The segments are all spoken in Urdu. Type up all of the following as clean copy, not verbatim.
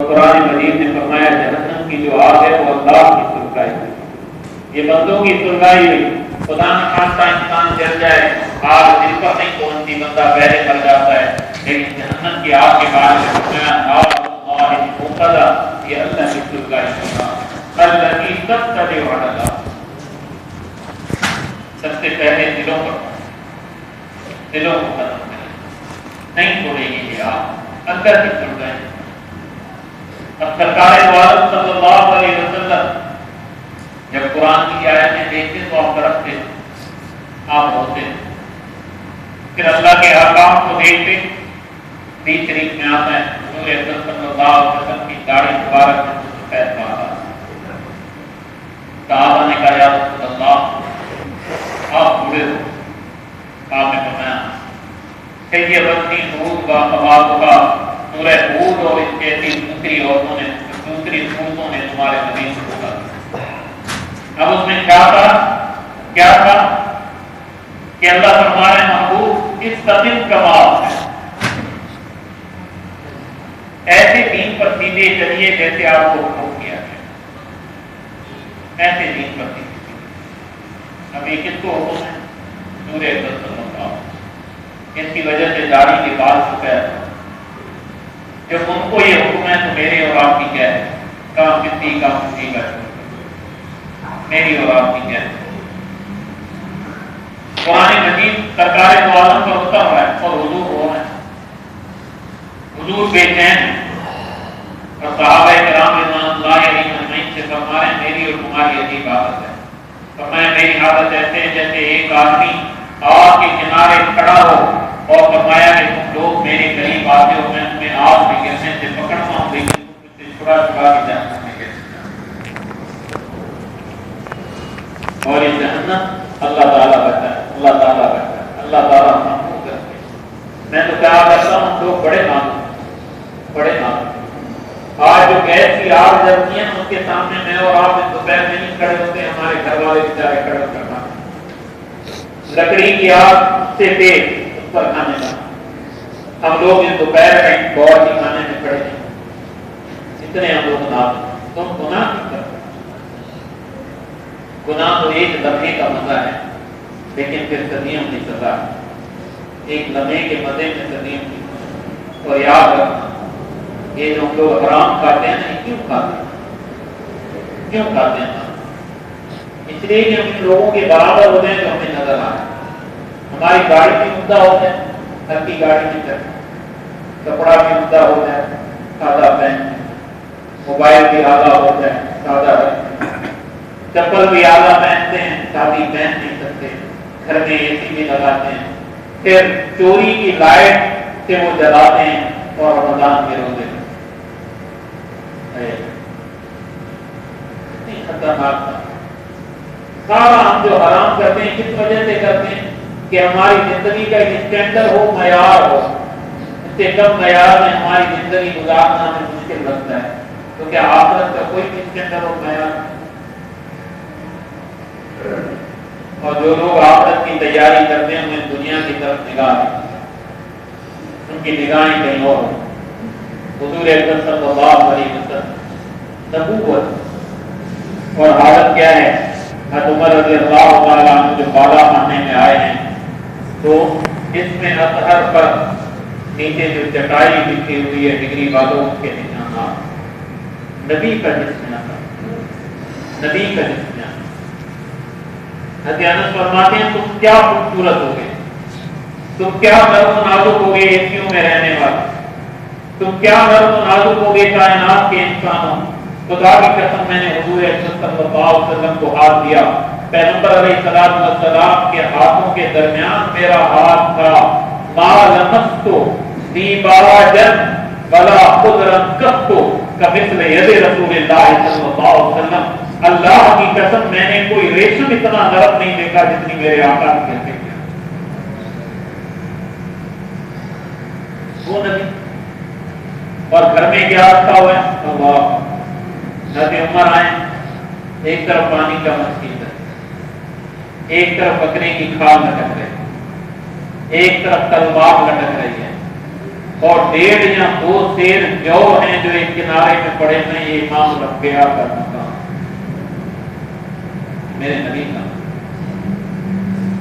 قرآن مجید نے فرمایا جہنم کی جو آگ ہے وہ اللہ کی سرکائی ہے، یہ بندوں کی سرکائی ہوئی۔ خدا نہ خواستہ انسان جل جائے، آگ دل پر نہیں پہنچتی، بندہ پہلے مر جاتا ہے، لیکن جہنم کی آگ کے بارے میں فرمایا نار اللہ الموقدہ، یہ اللہ کی سرکائی ہوگا، الذی تطلع علی الافئدہ۔ سب سے پہلے دلوں پر دلوں کو ختم کرے، نہیں چھوڑے گی یہ آگ، اندر کی سرکائی۔ اب سرکار دو عالم صلی اللہ علیہ وسلم جب قرآن کی آیتیں دیکھتے تو آپ درختے، آپ ہوتے، پھر اللہ کے احکام کو دیکھتے۔ حدیث شریف میں آتا ہے حضور اکرم صلی اللہ علیہ وسلم کی داڑھی مبارک میں سفید بال آتا۔ صحابہ نے کہا یا رسول اللہ آپ بوڑھے ہو، آپ نے فرمایا سیبتنی ہود و اخواتھا، سورہ ہود اور اس جیسی دوسری عورتوں نے، دوسری صورتوں نے تمہارے نبی کو روکا۔ اب اس میں کیا تھا کہ اللہ فرمائے محبوب استقم کما، ایسے دین پر سیدھے چلیے جیسے آپ کو حکم کیا ہے، ایسے دین پر سیدھے۔ اب یہ کس کو حکم ہے؟ سورہ اللہ، اس کی وجہ سے داڑھی کے بال سفید۔ جب ان کو یہ حکم ہے تو میرے اور آپ کی کیا ہے؟ کام کسی کا میری اور آپ کی کیا ہے؟ قرآن مجید سرکار دو عالم پر اتر رہا ہے اور حضور ہو رہا ہے، حضور بے چین ہے، اور صحابہ کرام رضوان اللہ علیہم اجمعین سے فرما رہے ہیں میری اور تمہاری عجیب عادت ہے۔ فرمایا میری عادت ایسے ہے جیسے ایک آدمی آگ کے کنارے کھڑا ہو اور فرمایا کہ تم لوگ میرے قریب آتے ہو، میں تمہیں آگ میں گرنے سے پکڑتا ہوں، لیکن تم مجھ سے چھڑا کے جہنم میں گرتے ہو۔ اور یہ جہنم اللہ تعالیٰ بچا ہے، اللہ تعالیٰ بچا ہے، اللہ تعالیٰ محفوظ کرتے ہیں۔ میں تو کیا کرتا ہوں، لوگ بڑے نام آج جو گیس کی آگ جلتی ہے اس کے سامنے میں اور آپ دوپہر میں نہیں کھڑے ہوتے، ہمارے گھر والے بیچارے کھڑے کرنا، لکڑی کی آگ سے تیز اس پر کھانے کا، ہم لوگ اس دوپہر میں بہت ہی کھانے میں کھڑے ہیں، اتنے ہم لوگ تم گناہ نہیں کرتے۔ گناہ تو ایک لمحے کا مزہ ہے لیکن پھر صدیوں کی سزا ہے، ایک لمحے کے مزے میں صدیوں کی۔ اور یاد رکھنا یہ جو ہم لوگ حرام کھاتے ہیں نا، کیوں کھاتے ہیں؟ اس لیے کہ ہم ان لوگوں کے برابر ہو جائیں جو ہمیں نظر آئے، ہماری گاڑی بھی عمدہ ہو جائے، ہلکی گاڑی میں چلے، کپڑا بھی عمدہ ہو جائے، سادہ پہن، موبائل بھی اعلیٰ ہو جائے، سادہ رکھیں، چپل بھی اعلیٰ پہنتے ہیں، شادی پہن نہیں سکتے، گھر میں اے سی بھی لگاتے ہیں، پھر چوری کی لائٹ سے وہ جلاتے ہیں اور رمضان کے روزے خطرناک تھا۔ سارا ہم جو حرام کرتے ہیں کس وجہ سے کرتے ہیں؟ کہ ہماری زندگی کا ایک اسٹینڈرڈ ہو، معیار ہو، اس سے کم معیار میں ہماری زندگی گزارنا ہمیں مشکل لگتا ہے۔ تو کیا آخرت کا کوئی بھی اسٹینڈرڈ ہو، معیار؟ اور جو لوگ آخرت کی تیاری کرتے ہیں انہیں دنیا کی طرف نگاہ ہے، ان کی نگاہیں کہیں اور۔ حضور اکرم صلی اللہ علیہ وسلم نبوت اور حالت کیا ہے؟ حضرت عمر رضی اللہ تعالیٰ عنہ جو بالا خانے میں آئے ہیں تو اس میں اطہر پر نیچے جو چٹائی بچھی ہوئی ہے ڈگری والوں کے نشانات، نبی کا جسم تھا، نبی کا جسم۔ حضرت انس فرماتے ہیں تم کیا خوبصورت ہو گئے، تم کیا نرم و نازک ہو گئے ایسیوں میں رہنے والے، تم کیا نرم و نازک ہو گئے کائنات کے انسانوں۔ خدا کی قسم میں نے حضور اکرم صلی اللہ علیہ وسلم کو ہاتھ دیا، پیغمبر علیہ السلام کے ہاتھوں کے درمیان میرا ہاتھ تھا، ما لمست دیباجا ولا خضرا قط کمثل ید رسول اللہ صلی اللہ علیہ وسلم۔ اللہ کی قسم میں نے کوئی ریشم اتنا نرم نہیں دیکھا جتنی میرے آقا کی ہاتھ کی۔ وہ نبی اور گھر میں کیا رکھا ہوا ہے؟ اللہ۔ حضرت عمر آئے، ایک طرف پانی کا مسجد ہے، ایک طرف بکرے کی کھال لٹک رہی ہے، ایک طرف تلوار لٹک رہی ہے، اور 1.5 یا 2 سیر جو ہیں جو ایک کنارے میں پڑے ہیں، یہ امام الانبیاء کا مقام، میرے نبی کا،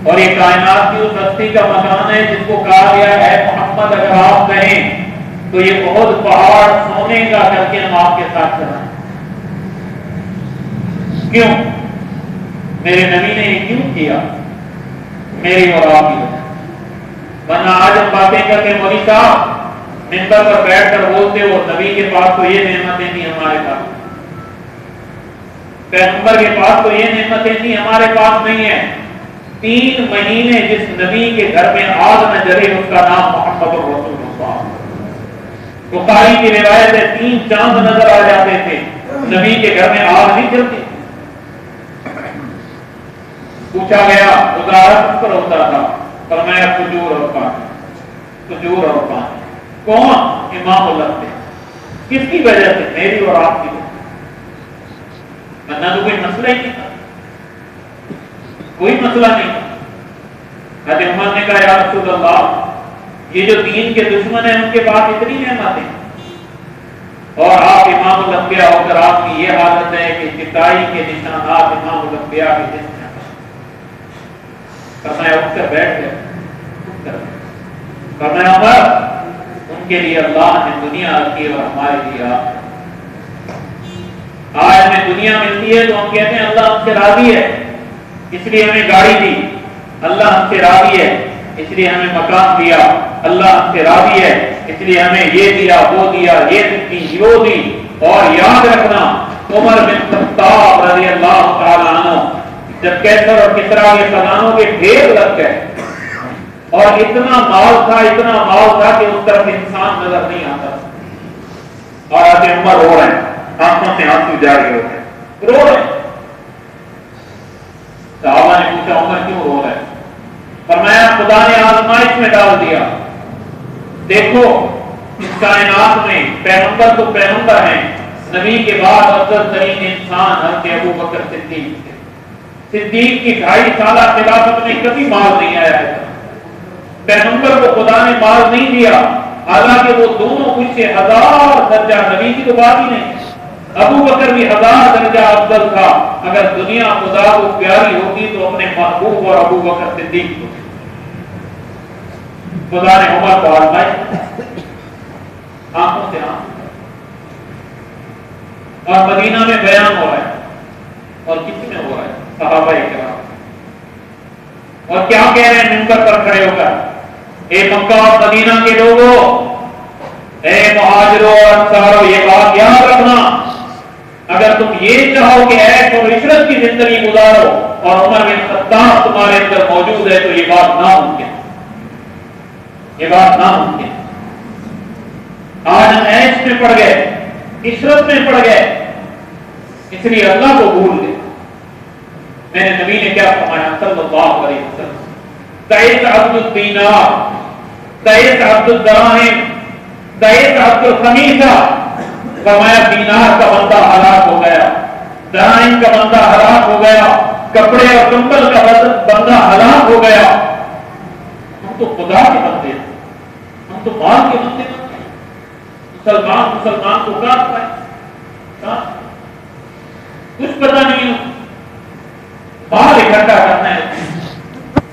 اور یہ کائنات کی اس ہستی کا مکان ہے جس کو کہا گیا ہے محمد اگر آپ کہیں تو یہ بہت پہاڑ سونے کا کر کے ہم آپ کے ساتھ چلائیں۔ کیوں؟ میرے نبی نے یہ کیوں کیا؟ میری اور آپ کی وجہ۔ ورنہ آج ہم باتیں کرتے ہیں مولوی صاحب منبر پر بیٹھ کر بولتے ہو نبی کے پاس تو یہ نعمتیں تھیں ہمارے پاس، پیغمبر کے پاس تو یہ نعمتیں تھیں ہمارے پاس نہیں ہے۔ 3 مہینے جس نبی کے گھر میں آگ نہ جلے اس کا نام محمد رسول اللہ۔ بخاری کی روایت ہے 3 چاند نظر آ جاتے تھے، نبی کے گھر میں آگ نہیں جلتی۔ پوچھا گیا گزارا کس پر ہوتا تھا؟ فرمایا کھجور اور پانی، کھجور اور پانی۔ کون؟ امام الانبیاء۔ کس کی وجہ سے؟ میری اور آپ کی وجہ سے، ورنہ تو کوئی مسئلہ ہی نہیں تھا، کوئی مسئلہ نہیں تھا۔ حضرت عمر نے کہا یا رسول اللہ یہ جو دین کے دشمن ہیں ان کے پاس اتنی نعمتیں اور آپ امام الانبیاء ہو کر آپ کی یہ حالت ہے کہ چٹائی کے نشانات امام الانبیاء کے جسم میں۔ فرمایا اٹھ کر بیٹھ گئے، فرمایا عمر ان کے لیے اللہ نے دنیا رکھی اور ہمارے لیے آج ہمیں دنیا ملتی ہے تو ہم کہتے ہیں اللہ ہم سے راضی ہے اس لیے ہمیں گاڑی دی، اللہ ہم سے راضی ہے اس لیے ہمیں مکان دیا، اللہ ہم سے راضی ہے اس لیے ہمیں یہ دیا وہ دیا، یہ دی وہ دی۔ اور یاد رکھنا عمر بن خطاب رضی اللہ تعالی عنہ جب کیسر اور کسرا کے خزانوں کے ڈھیر لگ گئے اور اتنا مال تھا کہ اس طرف انسان نظر نہیں آتا، اور آج عمر رو رہے ہیں، آنکھوں سے آنسو جاری ہوتے ہیں، رو رہے ہیں۔ صحابہ نے پوچھا عمر کیوں رو رہے ہیں؟ فرمایا خدا نے آزمائش میں ڈال دیا، دیکھو اس کائنات میں پیغمبر تو پیغمبر ہیں، نبی کے بعد افضل ترین انسان حضرت ابو بکر صدیق تھے۔ صدیق کی 2.5 سالہ خلافت میں کبھی مال نہیں آیا ہے، پیغمبر کو خدا نے مال نہیں دیا، حالانکہ وہ دونوں کچھ سے 1000 درجہ، نبی کی تو بات ہی نہیں، ابو بکر بھی 1000 درجہ افضل تھا۔ اگر دنیا خدا کو پیاری ہوتی تو اپنے محبوب اور ابو بکر صدیق کو، خدا نے عمر کو آزمائش آنکھوں سے اور مدینہ میں بیان ہو رہا ہے، اور کس میں ہو رہا ہے؟ صحابہ کرام۔ اور کیا کہہ رہے ہیں منبر پر کھڑے ہو کر؟ اے مکہ اور مدینہ کے لوگوں، اے مہاجروں اور انصاروں، یہ بات یاد رکھنا، اگر تم یہ چاہو کہ عیش اور عشرت کی زندگی گزارو اور عمر بن خطاب تمہارے اندر موجود ہے تو یہ بات ناممکن، یہ بات ناممکن۔ آج ہم عیش میں پڑ گئے، عشرت میں پڑ گئے، اس لیے اللہ کو بھول گئے۔ میرے نبی نے کیا فرمایا صلی اللہ علیہ وسلم؟ تعیس عبد الدینار، تعیس عبد الدراہم، تعیس عبد الخمیسہ۔ فرمایا دینار کا بندہ ہلاک ہو گیا، دراہم کا بندہ ہلاک ہو گیا، کپڑے اور کمبل کا بندہ ہلاک ہو گیا۔ ہم تو خدا کے بندے ہیں، ہم تو مال کے بندے ہیں۔ مسلمان کو کہاں پائے، کچھ پتہ نہیں ہے، باہر اکٹھا کرنا ہے۔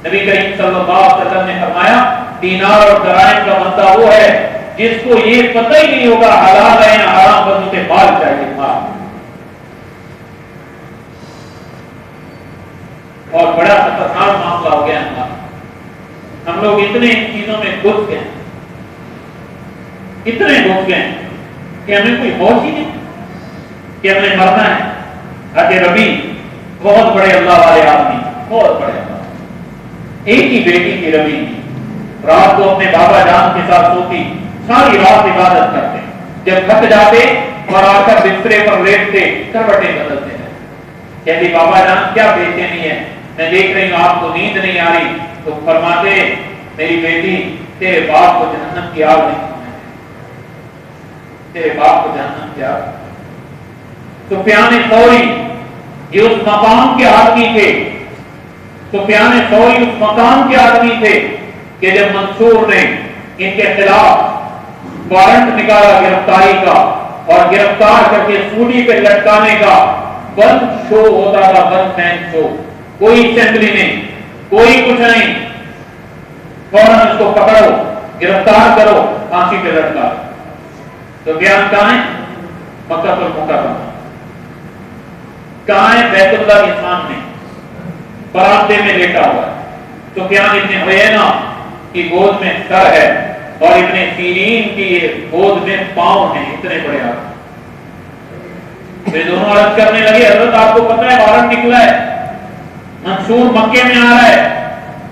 نبی کریم صلی اللہ علیہ وسلم نے فرمایا دینار اور دراہم کا بندہ وہ ہے جس کو یہ پتہ ہی نہیں ہوگا حلال ہے یا حرام، بس اسے مال چاہیے، مال۔ اور بڑا خطرناک معاملہ ہو گیا ہمارا، ہم لوگ اتنے ان چیزوں میں گھس گئے، اتنے گھس گئے کہ ہمیں کوئی ہوش ہی نہیں کہ ہم نے مرنا ہے۔ حضرت ربی بہت بڑے اللہ والے آدمی، بہت بڑے اللہ، ایک ہی بیٹی کی ربی، رات کو اپنے بابا جان کے ساتھ سوتی، ساری رات عبادت کرتے، جب تھک جاتے اور آ کر بسترے پر لیٹتے کروٹیں بدلتے ہیں۔ کہتی بابا جان کیا بے چینی ہے، میں دیکھ رہی ہوں آپ کو نیند نہیں آ رہی، تو فرماتے میری بیٹی تیرے باپ کو جہنم کی آگ نہیں چھونے، تیرے باپ کو جہنم کی آگ۔ سفیان ثوری یہ اس مقام کے آدمی تھے، سفیان ثوری اس مقام کے آدمی تھے کہ جب منصور نے ان کے خلاف وارنٹ نکالا گرفتاری کا اور گرفتار کر کے سولی پہ لٹکانے کا بند شو ہوتا تھا، بند مین شو، کوئی اسمبلی نہیں، کوئی کچھ نہیں، فوراً اس کو پکڑو، گرفتار کرو، پھانسی پہ لٹکا۔ تو بیان کہاں ہے؟ مکہ المکرمہ، کہاں ہے؟ بیت اللہ کے سامنے برآمدے میں لیٹا ہوا ہے۔ سفیان ابن عیینہ کی گود میں سر ہے اور ابن سیرین کی گود میں پاؤں ہیں، اتنے بڑے آدمی۔ یہ دونوں عرض کرنے لگے، حضرت آپ کو پتہ ہے وارنٹ نکلا ہے، منصور مکے میں آ رہا ہے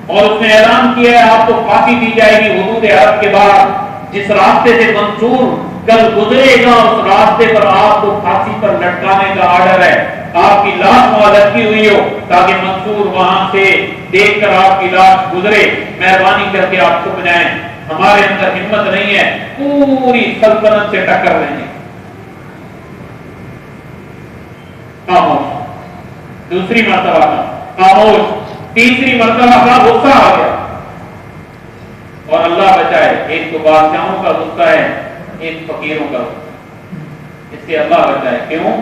اور اس نے اعلان کیا ہے آپ کو پھانسی دی جائے گی حدود عرب کے بعد، جس راستے سے منصور کل گزرے گا اس راستے پر آپ کو پھانسی پر لٹکانے کا آرڈر ہے، آپ کی لاش وہاں لٹکی ہوئی ہو تاکہ منصور وہاں سے دیکھ کر آپ کی لاش گزرے، مہربانی کر کے آپ چھپ جائیں، ہمارے اندر ہمت نہیں ہے پوری سلطنت سے ٹکر رہے ہیں۔ خاموش، دوسری مرتبہ کا خاموش، تیسری مرتبہ کا غصہ آ گیا، اور اللہ بچائے، ایک تو بادشاہوں کا غصہ ہے، ایک فقیروں کا غصہ، اس سے اللہ بچائے۔ کیوں؟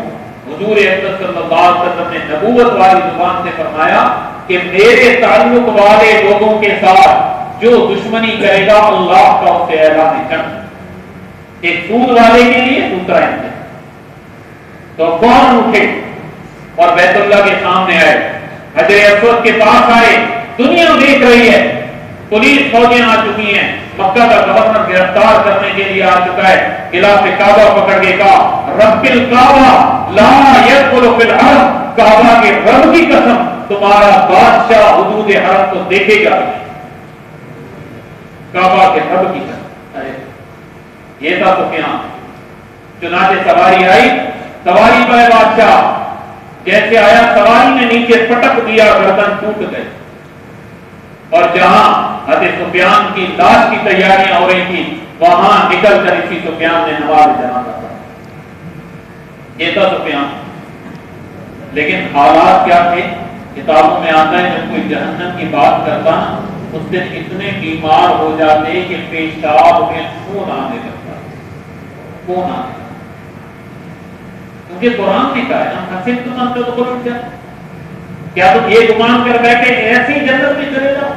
حضور اکرم صلی اللہ علیہ وسلم نے نبوت والی زبان سے فرمایا کہ میرے تعلق والے لوگوں کے ساتھ جو دشمنی کرے گا اللہ کا اسے اعلان جنگ۔ ایک سود والے کے لیے دوسرا انتظام۔ تو کون اٹھے اور بیت اللہ کے سامنے آئے، حجر اسود کے پاس آئے، دنیا دیکھ رہی ہے، پولیس فوجیں آ چکی ہیں، مکہ کا گورنر گرفتار کرنے کے لیے آ چکا ہے، خلاف کعبہ پکڑ کے کہا رب الکعبہ لا يدخل فی الحرم، کعبہ کے رب کی قسم تمہارا بادشاہ حدود حرم کو دیکھے گا، کعبہ کے رب کی قسم۔ یہ تھا سفیان۔ چنانچہ سواری آئی، سواری پر بادشاہ جیسے آیا، سواری نے نیچے پٹک دیا، گردن ٹوٹ گئی، اور جہاں حضرت سفیان کی لاش کی تیاریاں ہو رہی تھی وہاں نکل کر اسی سفیان نے نماز جنازہ پڑھا۔ یہ تھا سفیان۔ لیکن حالات کیا تھے؟ کتابوں میں آتا ہے جب کوئی جہنم کی بات کرتا اس دن اتنے بیمار ہو جاتے کہ پیشاب میں خون آنے لگتا، خون آنے لگتا، کیونکہ قرآن نے کہا ہے ہم حسب تم ان کو تو کیا تم یہ گمان کر بیٹھے ایسی جنت میں چلے جاؤ؟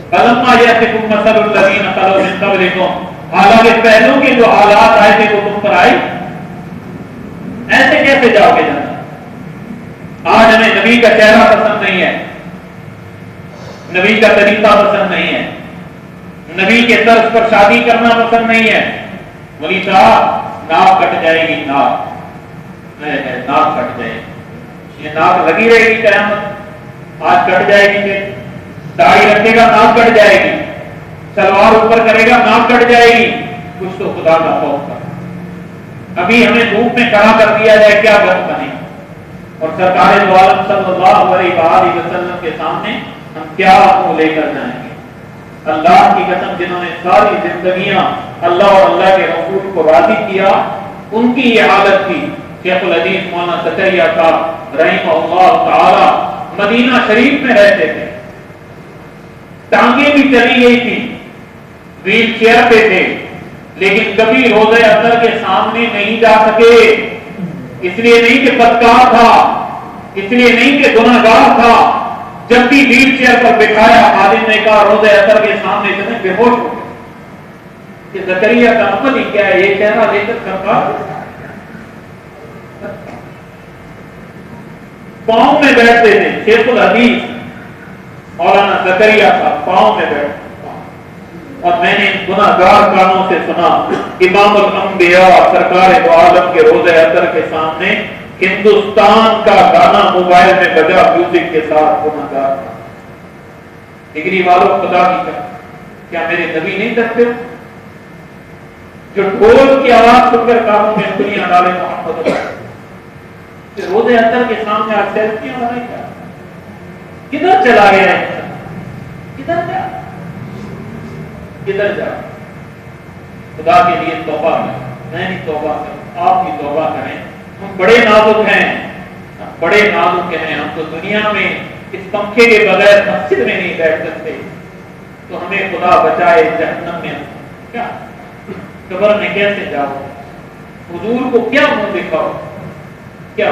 فلما یاتکم مثل الذین خلوا من قبلکم، حالانکہ پہلوں کے جو حالات آئے تھے وہ تم پر آئے، ایسے کیسے جاؤ گے جنت؟ آج ہمیں نبی کا چہرہ پسند نہیں ہے، نبی کا طریقہ پسند نہیں ہے، نبی کے طرز پر شادی کرنا پسند نہیں ہے۔ ولی صاحب ناک کٹ جائے گی، ناک کٹ جائے گی، یہ ناک لگی رہے گی قیامت، آج کٹ جائے گی، کہ داڑھی رکھے گا ناک کٹ جائے گی، سلوار اوپر کرے گا ناک کٹ جائے گی، کچھ تو خدا کا خوف کر۔ ابھی ہمیں دھوپ میں کھڑا کر دیا جائے کیا غلط نہیں، اور سرکار دو عالم صلی اللہ علیہ وسلم کے سامنے ہم کیا منہ لے کر جائیں گے؟ اللہ کی قسم جنہوں نے ساری زندگیاں اللہ اور اللہ کے رسول کو راضی کیا، ان کی یہ حالت تھی۔ شیخ الحدیث مولانا زکریا صاحب رحمہ اللہ تعالی مدینہ شریف میں رہتے تھے، ٹانگیں بھی چلی گئی تھی، ویل چیئر پہ تھے، لیکن کبھی روضہ اطہر کے سامنے نہیں جا سکے، اس لیے نہیں کہ بدکار تھا، اس لیے نہیں کہ گناہگار تھا، جب بھی ویل چیئر پر بٹھایا خادم نے کہا روضہ اطہر کے سامنے اتنے بے ہوش ہو گئے کہ زکریا کا عمل ہی کیا ہے، یہ چہرہ لے کر سرکار پاؤں میں بیٹھتے تھے۔ شیخ الحدیث مولانا زکریا صاحب پاؤں میں بیٹھتے، اور میں نے گناہگار کانوں سے سنا امام الانبیاء سرکار دو عالم کے روضہ اطہر کے سامنے ہندوستان کا گانا موبائل میں بجا میوزک کے ساتھ گناہگار تھا۔ ڈگری والوں خدا کی قسم، کیا میرے نبی نہیں کرتے جو ڈھول کی آواز سن کر کانوں میں انگلیاں ڈالے محمد روضہ اطہر کے سامنے آج سیلفیاں بنائی کیا؟ کدھر چلا گیا ہے؟ کدھر جا کدھر جا؟ خدا کے لیے توبہ کریں، میں نہیں توبہ کروں، آپ بھی توبہ کریں۔ ہم بڑے نازک ہیں، بڑے نازک ہیں، ہم تو دنیا میں اس پنکھے کے بغیر مسجد میں نہیں بیٹھ سکتے، تو ہمیں خدا بچائے جہنم میں کیا قبر میں کیسے جاؤ؟ حضور کو کیا منہ دکھاؤ؟ کیا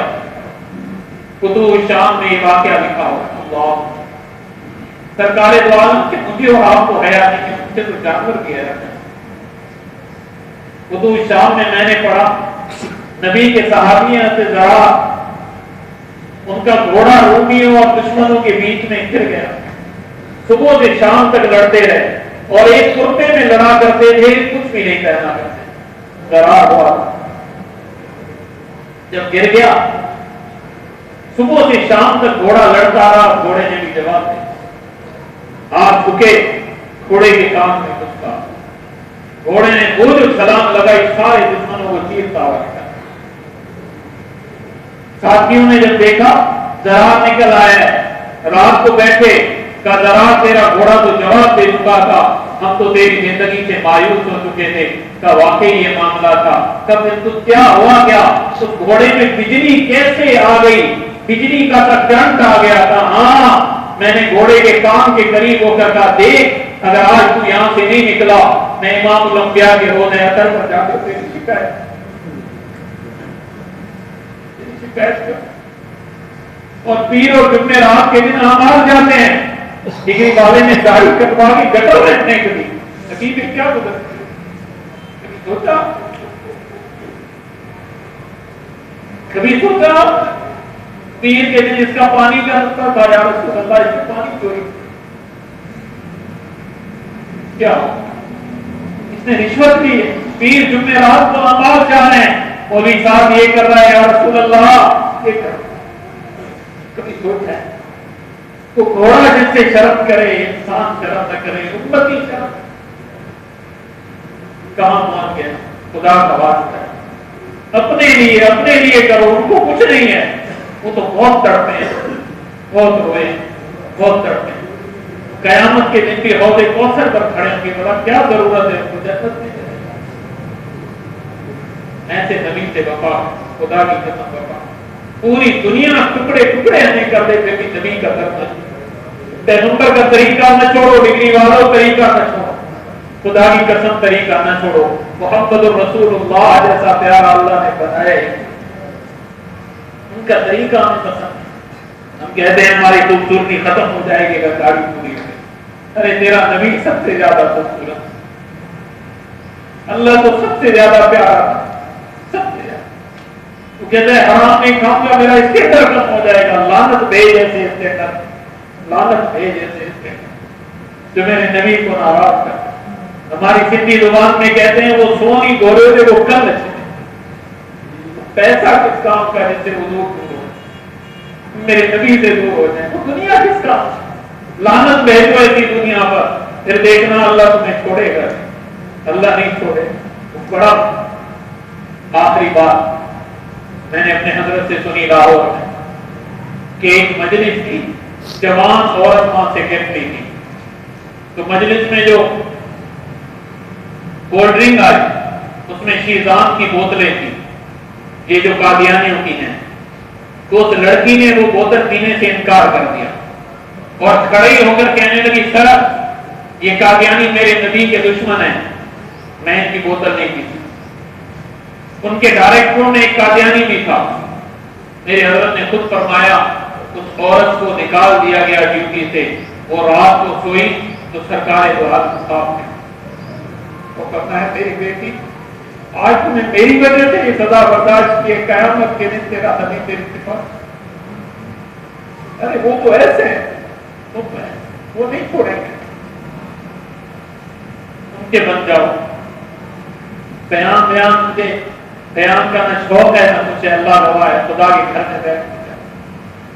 فتوح الشام میں یہ واقعہ لکھا ہو؟ اللہ سرکار دو عالم کہ مجھے اور آپ کو حیا نہیں ہے، مجھے تو جانور کی حیا ہے۔ فتوح الشام میں نے پڑھا نبی کے صحابیوں سے ذرا ان کا گھوڑا رومیوں اور دشمنوں کے بیچ میں گر گیا، صبح سے شام تک لڑتے رہے اور ایک کرتے میں لڑا کرتے تھے، کچھ بھی نہیں کہنا کرتے، ذرا ہوا جب گر گیا صبح سے شام تک گھوڑا لڑتا رہا، گھوڑے نے بھی جواب دیا، ہاتھ جھکے گھوڑے کے کان میں کچھ کہا، گھوڑے نے وہ جو چھلانگ لگائی سارے دشمنوں کو چیرتا ہوا نکلا۔ ساتھیوں نے جب دیکھا ذرا نکل آیا ہے، رات کو بیٹھے کا ذرا تیرا گھوڑا تو جواب دے چکا تھا، ہم تو تیری زندگی سے مایوس ہو چکے تھے، کا واقعی یہ معاملہ تھا، تب تو کیا ہوا کیا؟ اس گھوڑے میں بجلی کیسے آ گئی؟ بجلی کا کرنٹ آ گیا تھا۔ ہاں میں نے گھوڑے کے کان کے قریب ہو کر کہا، دیکھ اگر آج تو یہاں سے نہیں نکلا میں امام الانبیاء کے روضہ اطہر پر جا کے تیری شکایت اور پیر اور جمعرات کے دن ہمار جاتے ہیں، ڈگری والے نے داڑھی کٹوا کے گٹر رہنے کے لیے نبی میں کیا گزرتی کبھی سوچا پیر کے دن اس کا پانی کا نقطہ تھا، یا رسول اللہ اس کا پانی چوری کیا اس نے رشوت لی ہے؟ پیر جمعرات کو ہمار جا رہے ہیں، مولوی صاحب یہ کر رہا ہے، یا رسول اللہ یہ کر رہا ہے۔ کبھی سوچا ہے تو گھوڑا جس سے شرم کرے انسان شرم نہ کرے، امتی شرم کہاں مان گیا؟ خدا کا واسطہ ہے اپنے لیے کرو، ان کو کچھ نہیں ہے، وہ تو بہت تڑپے ہیں، بہت روئے ہیں، بہت تڑپے ہیں، قیامت کے دن بھی حوض کوثر پر کھڑے ہوں گے، بڑا کیا ضرورت ہے ان کو جنت میں؟ ایسے نبی سے وفا، خدا کی قسم وفا، پوری دنیا ٹکڑے ٹکڑے ہمیں کر دے پھر بھی نبی کا درد نہ، پیغمبر کا طریقہ نہ چھوڑو، ڈگری والوں طریقہ نہ چھوڑو، خدا کی قسم طریقہ نہ چھوڑو، محمد الرسول اللہ جیسا پیارا اللہ نے بنائے، ان کا طریقہ ہمیں پسند ہے۔ ہم کہتے ہیں ہماری خوبصورتی ختم ہو جائے گی اگر داڑھی پوری ہو گئی، ارے تیرا نبی سب سے زیادہ خوبصورت، اللہ تو سب سے زیادہ پیارا، سب سے زیادہ، تو کہتے ہیں حرام نہیں کھاؤں گا میرا اسٹینڈر ختم ہو جائے گا، لعنت بھیج ایسے اسٹینڈر، لعنت بھیج ایسے اسٹینڈر جو میرے نبی کو ناراض کرتا۔ ہماری سندھی زبان میں کہتے ہیں وہ سونی گورے تھے وہ کل اچھے، پیسہ کس کام کا جس سے وہ دور ہو، میرے نبی سے دور ہو جائیں، وہ دنیا کس کام؟ لعنت بھیجو ایسی دنیا پر، پھر دیکھنا اللہ تمہیں چھوڑے گا، اللہ نہیں چھوڑے۔ بڑا آخری بات میں نے اپنے حضرت سے سنی لاہور میں کہ ایک مجلس تھی، جوان عورت وہاں سے گرتی تھی، تو مجلس میں جو کولڈ ڈرنک آئی اس میں شیزان کی بوتلیں تھیں، یہ جو قادیانیوں کی ہیں، تو اس لڑکی نے وہ بوتل پینے سے انکار کر دیا اور کھڑی ہو کر کہنے لگی، سر یہ قادیانی میرے نبی کے دشمن ہیں، میں ان کی بوتل نہیں پیتی۔ ان کے ڈائریکٹروں میں ایک قادیانی بھی تھا، میرے حضرت نے خود فرمایا اس عورت کو نکال دیا گیا ڈیوٹی سے، وہ رات کو سوئی تو سرکار دو عالم صاحب نے وہ کرنا ہے، میری بیٹی آج تمہیں میری وجہ سے یہ سزا برداشت کی، قیامت کے دن تیرا نبی تیری صفات، ارے وہ تو ایسے ہیں، وہ نہیں چھوڑیں گے، ان کے بن جاؤ۔ بیان کا نہ شوق ہے نہ کچھ ہے، اللہ گواہ ہے، خدا کے گھر میں بیٹھ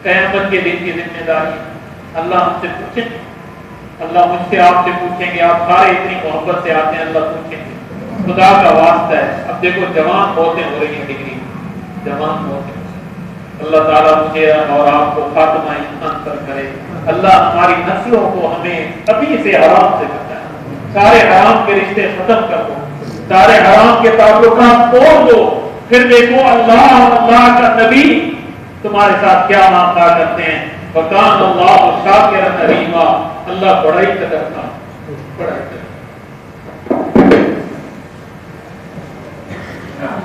قیامت کے دن کی ذمہ داری اللہ ہم سے پوچھیں، اللہ مجھ سے آپ سے پوچھیں گے، آپ سارے اتنی محبت سے آتے ہیں، اللہ پوچھیں گے، خدا کا واسطہ ہے۔ اب دیکھو جوان موتیں ہو رہی ہیں، ڈگری جوان موتیں، اللہ تعالیٰ مجھے اور آپ کو خاتمہ ایمان پر کرے، اللہ ہماری نسلوں کو ہمیں ابھی سے حرام سے بچائے، سارے حرام کے رشتے ختم کر دو، سارے حرام کے تعلقات توڑ دو، پھر دیکھو اللہ اور اللہ کا نبی تمہارے ساتھ کیا معاملہ کرتے ہیں۔ وَكَانَ اللَّهُ شَاكِرًا عَلِيمًا، اللہ بڑا ہی قدر تھا، بڑا ہی قدر۔ ہاں